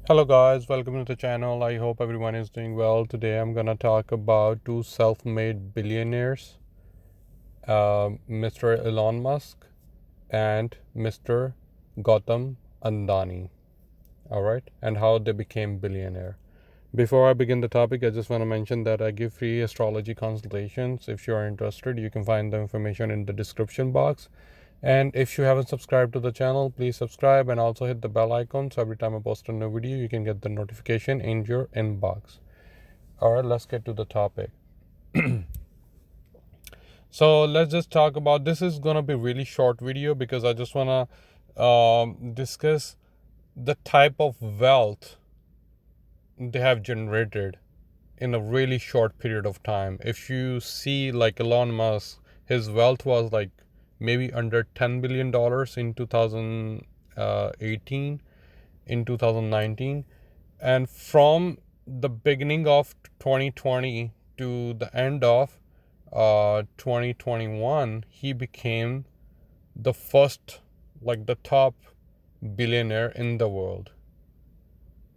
Hello guys, welcome to the channel. I hope everyone is doing well. Today I'm gonna talk about two self-made billionaires, Mr. Elon Musk and Mr. Gautam Adani. All right, and how they became billionaire. Before I begin the topic, I just want to mention that I give free astrology consultations. If you are interested, you can find the information in the description box. And if you haven't subscribed to the channel, please subscribe and also hit the bell icon so every time I post a new video, you can get the notification in your inbox. All right, let's get to the topic. So let's just talk about this. Is gonna be really short video because I just wanna discuss the type of wealth they have generated in a really short period of time. If you see like Elon Musk, his wealth was like maybe under $10 billion in 2018, in 2019, and from the beginning of 2020 to the end of 2021, he became the first, like the top billionaire in the world,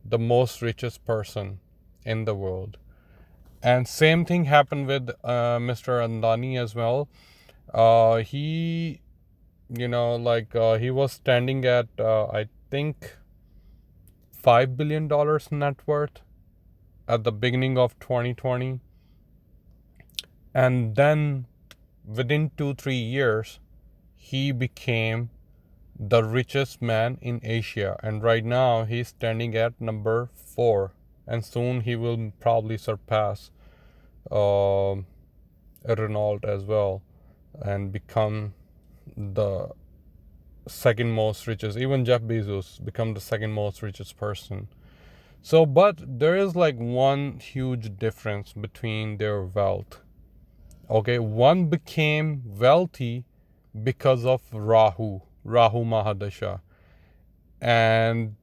the most richest person in the world. And same thing happened with Mr. Andani as well. He, he was standing at, I think, $5 billion net worth at the beginning of 2020. And then within 2-3 years, he became the richest man in Asia. And right now, he's standing at number 4. And soon he will probably surpass Renault as well and become the second most richest. Even Jeff Bezos become the second most richest person. So, but there is like one huge difference between their wealth. Okay, one became wealthy because of Rahu Mahadasha, and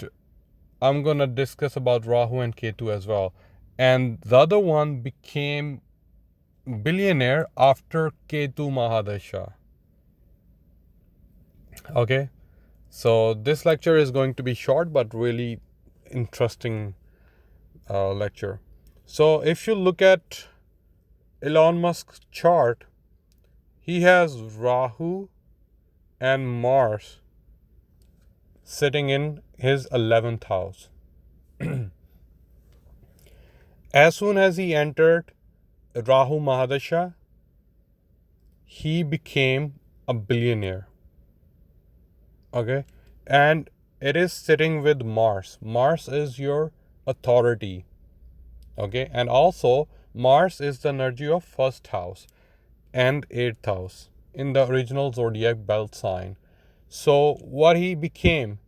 I'm gonna discuss about Rahu and Ketu as well. And the other one became billionaire after Ketu Mahadasha. Okay, so this lecture is going to be short but really interesting lecture. So if you look at Elon Musk's chart, he has Rahu and Mars sitting in his 11th house. As soon as he entered Rahu Mahadasha, he became a billionaire. Okay, and it is sitting with Mars. Mars is your authority. Okay, and also Mars is the energy of first house and 8th house in the original zodiac belt sign. So what he became,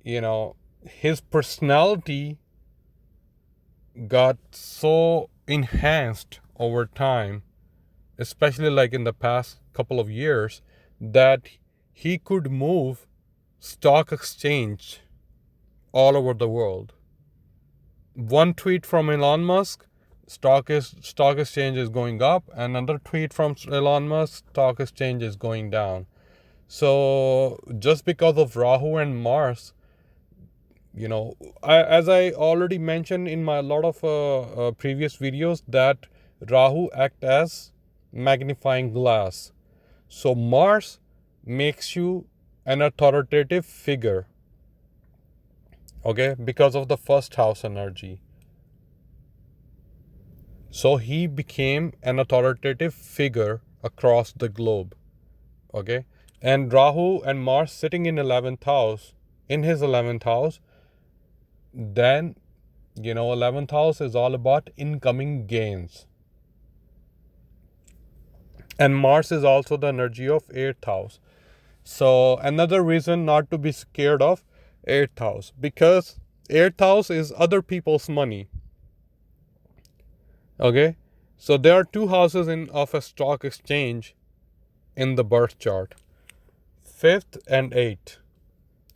his personality got so enhanced over time, especially like in the past couple of years, that he could move stock exchange all over the world. One tweet from Elon Musk, stock exchange is going up. Another tweet from Elon Musk, stock exchange is going down. So just because of Rahu and Mars, as I already mentioned in my lot of previous videos, that Rahu act as magnifying glass. So Mars makes you an authoritative figure, okay, because of the first house energy. So he became an authoritative figure across the globe, okay. And Rahu and Mars sitting in 11th house, in his 11th house, then 11th house is all about incoming gains. And Mars is also the energy of 8th house. So another reason not to be scared of 8th house, because 8th house is other people's money. Okay, so there are two houses of a stock exchange in the birth chart, 5th and 8th.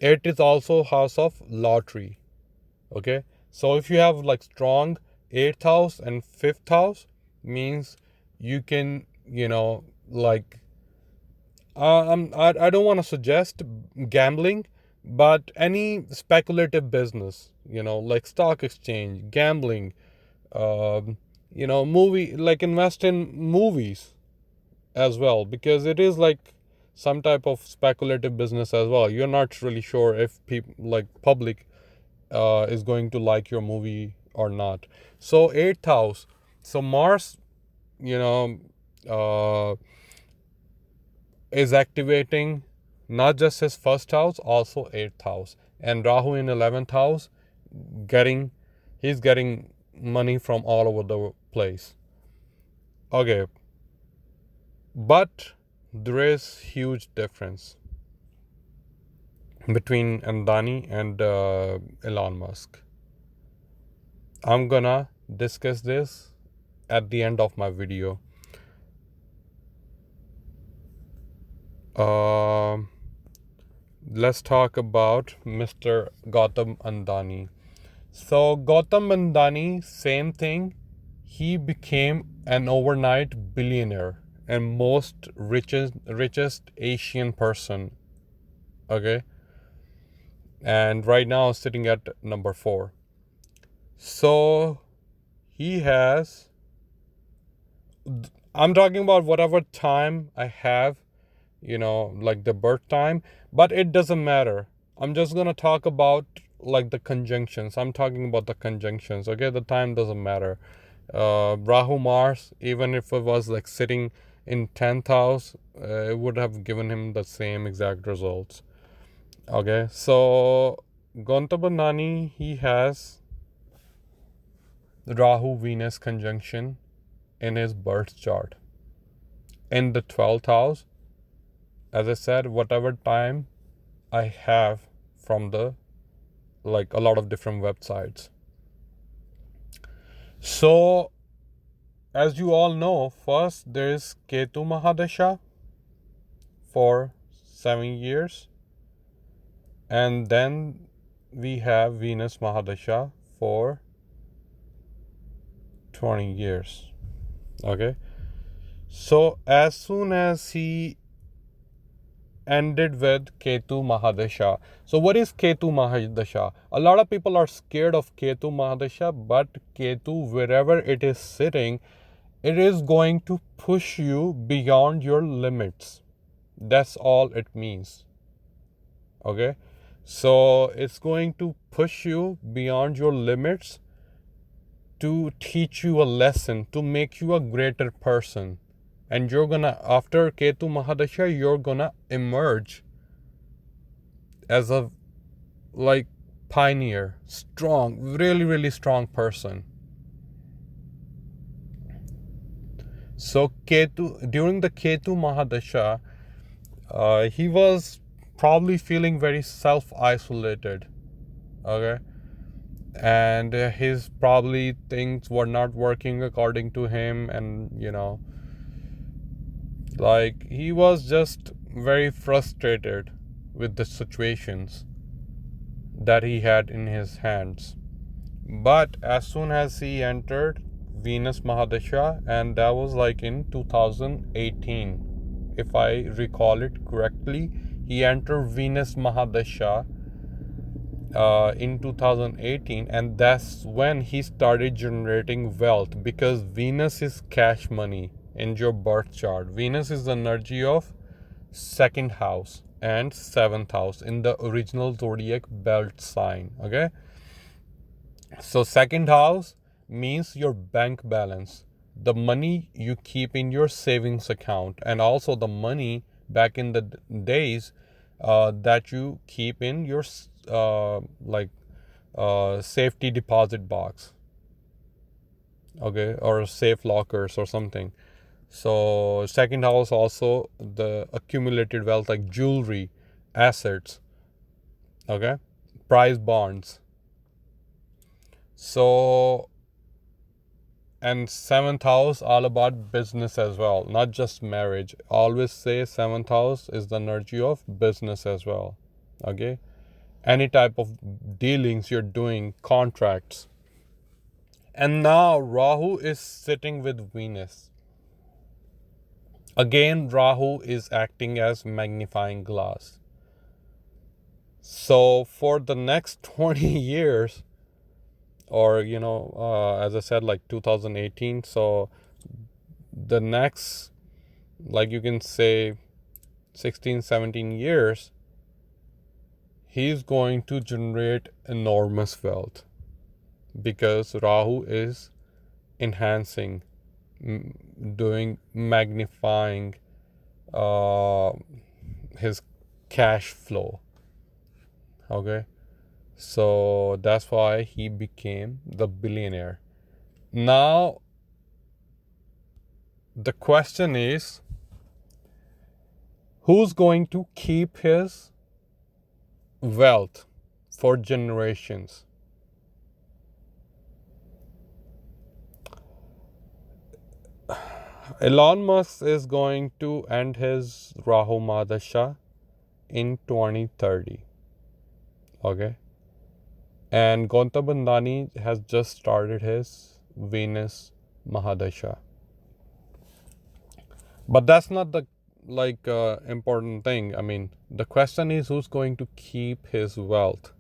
8th is also house of lottery. Okay, so if you have like strong 8th house and 5th house, means you can, I don't want to suggest gambling, But any speculative business, like stock exchange, gambling, um, movie, like invest in movies as well, because it is like some type of speculative business as well. You're not really sure if people, like public, is going to like your movie or not. So eighth house. So Mars, you know, uh, is activating not just his first house, also eighth house, and Rahu in 11th house, getting he's getting money from all over the place. Okay, but there is huge difference between Adani and Elon Musk. I'm gonna discuss this at the end of my video. Let's talk about Mr. Gautam Adani. So Gautam Adani, same thing. He became an overnight billionaire and most richest Asian person. Okay, and right now sitting at number 4. So he has. I'm talking about whatever time I have, like the birth time, but it doesn't matter. I'm just gonna talk about like the conjunctions. I'm talking about the conjunctions. Okay, the time doesn't matter. Rahu Mars, even if it was like sitting in 10th house, it would have given him the same exact results. Okay, so Gautam Adani, he has Rahu Venus conjunction in his birth chart in the 12th house. As I said, whatever time I have from the like a lot of different websites. So as you all know, first there is Ketu Mahadasha for 7 years, and then we have Venus Mahadasha for 20 years. Okay, so as soon as he ended with Ketu Mahadasha. So what is Ketu Mahadasha? A lot of people are scared of Ketu Mahadasha, but Ketu, wherever it is sitting, it is going to push you beyond your limits. That's all it means. Okay, so it's going to push you beyond your limits to teach you a lesson, to make you a greater person. And you're gonna, after Ketu Mahadasha, you're gonna emerge as a like pioneer, strong, really strong person. So Ketu, during the Ketu Mahadasha, he was probably feeling very self-isolated. Okay, and his probably things were not working according to him, and like he was just very frustrated with the situations that he had in his hands. But as soon as he entered Venus Mahadasha, and that was like in 2018, if I recall it correctly, he entered Venus Mahadasha in 2018, and that's when he started generating wealth, because Venus is cash money in your birth chart. Venus is the energy of second house and seventh house in the original zodiac belt sign. Okay, so second house means your bank balance, the money you keep in your savings account, and also the money back in the days that you keep in your safety deposit box, okay, or safe lockers or something. So second house also the accumulated wealth, like jewelry, assets, okay, prize bonds. So, and seventh house all about business as well, not just marriage. Always say seventh house is the energy of business as well. Okay, any type of dealings you're doing, contracts. And now Rahu is sitting with Venus. Again, Rahu is acting as magnifying glass. So for the next 20 years, or as I said, like 2018, so the next, like you can say 16, 17 years, he's going to generate enormous wealth because Rahu is enhancing, doing magnifying uh, his cash flow. Okay, so that's why he became the billionaire. Now the question is, who's going to keep his wealth for generations? Elon Musk is going to end his Rahu Mahadasha in 2030. Okay. And Gautam Adani has just started his Venus Mahadasha. But that's not the important thing. I mean, the question is who's going to keep his wealth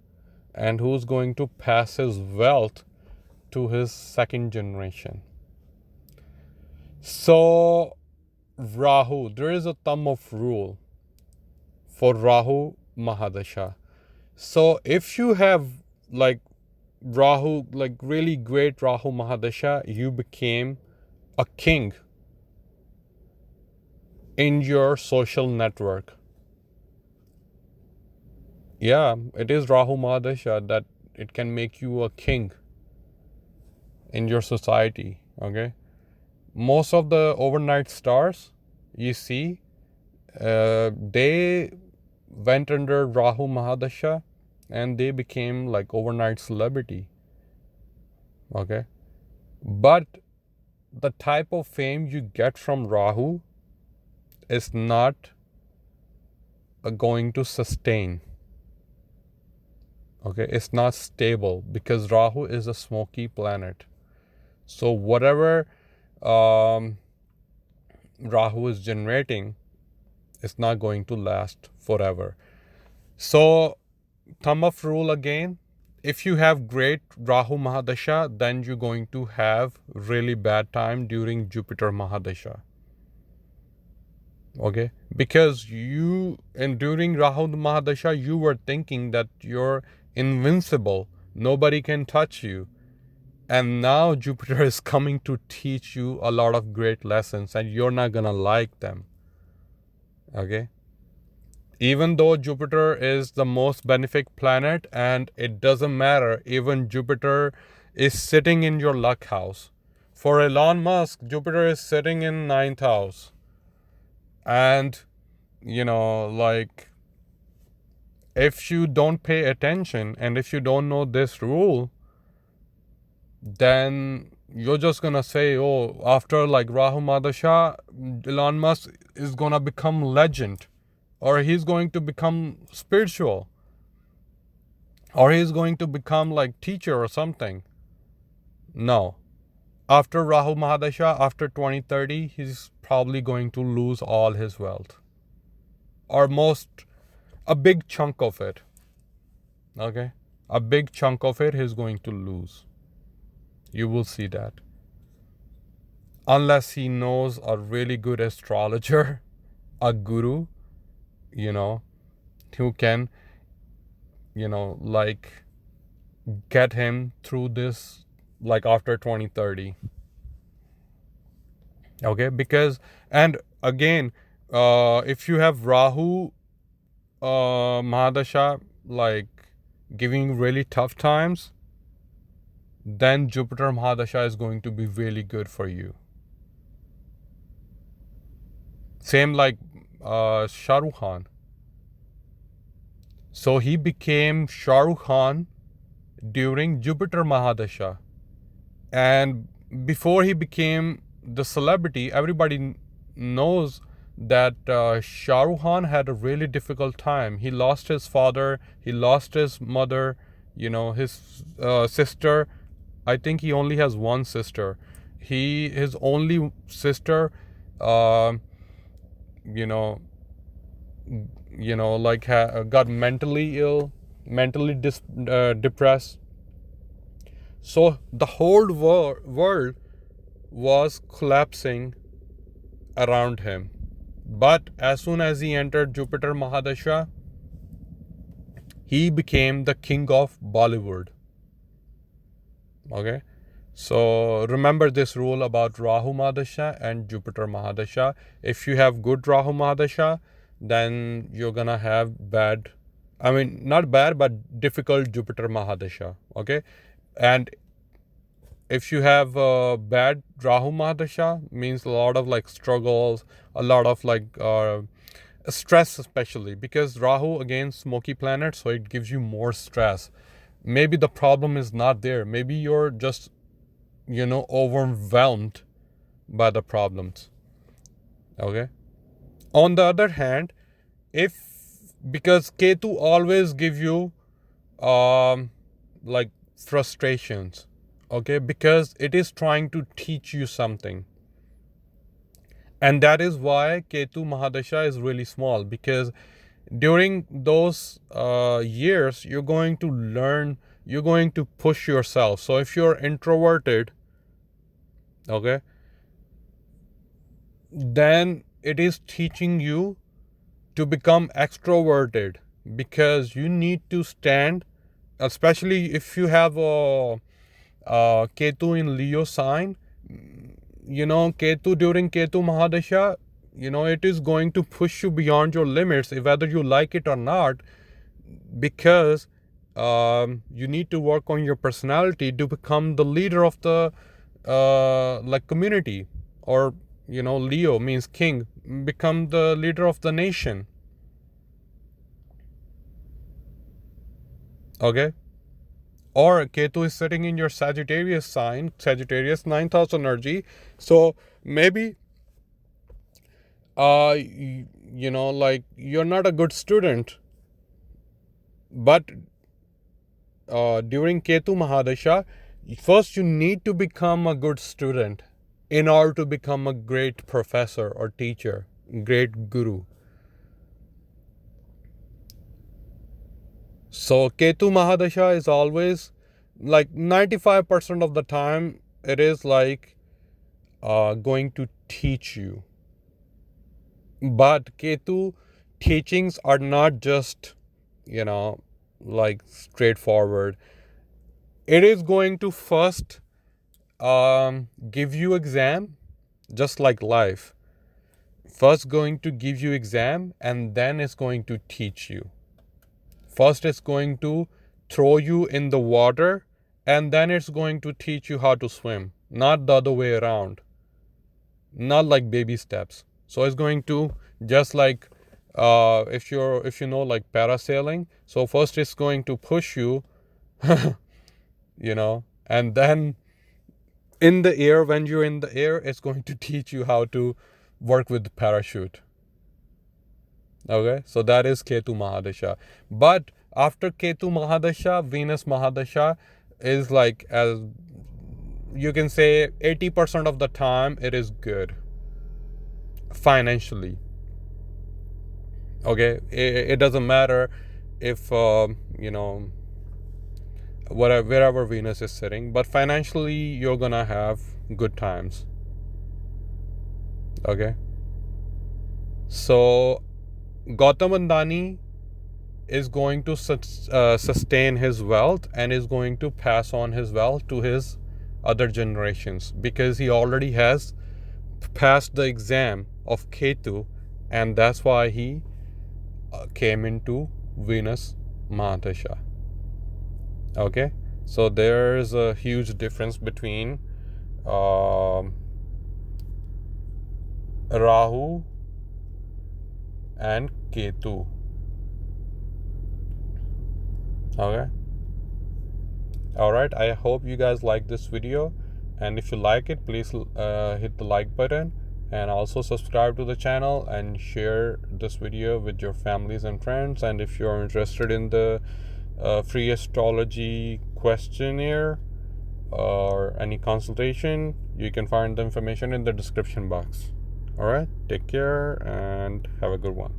and who's going to pass his wealth to his second generation. So Rahu, there is a thumb of rule for Rahu Mahadasha. So if you have like Rahu, like really great Rahu Mahadasha, you became a king in your social network. Yeah, it is Rahu Mahadasha that it can make you a king in your society. Okay, most of the overnight stars you see, they went under Rahu Mahadasha and they became like overnight celebrity. Okay, but the type of fame you get from Rahu is not going to sustain. Okay, it's not stable because Rahu is a smoky planet. So whatever Rahu is generating, it's not going to last forever. So thumb of rule again, if you have great Rahu Mahadasha, then you're going to have really bad time during Jupiter Mahadasha. Okay, because during Rahu Mahadasha, you were thinking that you're invincible, nobody can touch you. And now Jupiter is coming to teach you a lot of great lessons and you're not gonna like them. Okay, even though Jupiter is the most benefic planet, and it doesn't matter, even Jupiter is sitting in your luck house. For Elon Musk, Jupiter is sitting in 9th house. And if you don't pay attention and if you don't know this rule, then you're just gonna say, oh, after like Rahu Mahadasha, Elon Musk is gonna become legend, or he's going to become spiritual, or he's going to become like teacher or something. No. After Rahu Mahadasha, after 2030, he's probably going to lose all his wealth, or a big chunk of it. Okay, a big chunk of it he's going to lose. You will see that, unless he knows a really good astrologer, a guru, who can get him through this, like after 2030. Okay, because, and again, if you have Rahu Mahadasha like giving really tough times, then Jupiter Mahadasha is going to be really good for you. Same like Shah Rukh Khan. So he became Shah Rukh Khan during Jupiter Mahadasha. And before he became the celebrity, everybody knows that Shah Rukh Khan had a really difficult time. He lost his father, he lost his mother, his sister. I think he only has one sister. His only sister, like got mentally ill, mentally depressed. So the whole world was collapsing around him. But as soon as he entered Jupiter Mahadasha, he became the king of Bollywood. Okay, so remember this rule about Rahu Mahadasha and Jupiter Mahadasha. If you have good Rahu Mahadasha, then you're gonna have bad, I mean not bad but difficult Jupiter Mahadasha. Okay, and if you have bad Rahu Mahadasha, means a lot of like struggles, a lot of like stress, especially because Rahu again smoky planet, so it gives you more stress. Maybe the problem is not there. Maybe you're just overwhelmed by the problems. Okay. On the other hand, because Ketu always give you like frustrations. Okay, because it is trying to teach you something. And that is why Ketu Mahadasha is really small, because during those years, you're going to learn, you're going to push yourself. So if you're introverted, okay, then it is teaching you to become extroverted, because you need to stand, especially if you have a Ketu in Leo sign. Ketu during Ketu Mahadasha, it is going to push you beyond your limits, whether you like it or not, because you need to work on your personality to become the leader of the like community, or Leo means king, become the leader of the nation. Okay. Or Ketu is sitting in your Sagittarius sign, Sagittarius 9th house energy. So maybe like you're not a good student, but during Ketu Mahadasha, first you need to become a good student in order to become a great professor or teacher, great guru. So Ketu Mahadasha is always like 95% of the time, it is like going to teach you. But Ketu teachings are not just, like straightforward. It is going to first give you exam, just like life. First going to give you exam, and then it's going to teach you. First, it's going to throw you in the water, and then it's going to teach you how to swim, not the other way around, not like baby steps. So it's going to, just like if you know like parasailing, so first it's going to push you, and then in the air, when you're in the air, it's going to teach you how to work with the parachute. Okay, so that is Ketu Mahadasha. But after Ketu Mahadasha, Venus Mahadasha is like, as you can say, 80% of the time it is good financially. Okay, it doesn't matter if wherever Venus is sitting, but financially you're gonna have good times. Okay, so Gautam Adani is going to sustain his wealth and is going to pass on his wealth to his other generations, because he already has passed the exam of Ketu, and that's why he came into Venus Mahadasha. Okay, so there's a huge difference between Rahu and Ketu. Okay, all right, I hope you guys like this video, and if you like it, please hit the like button, and also subscribe to the channel and share this video with your families and friends. And if you're interested in the free astrology questionnaire or any consultation, you can find the information in the description box. All right, take care and have a good one.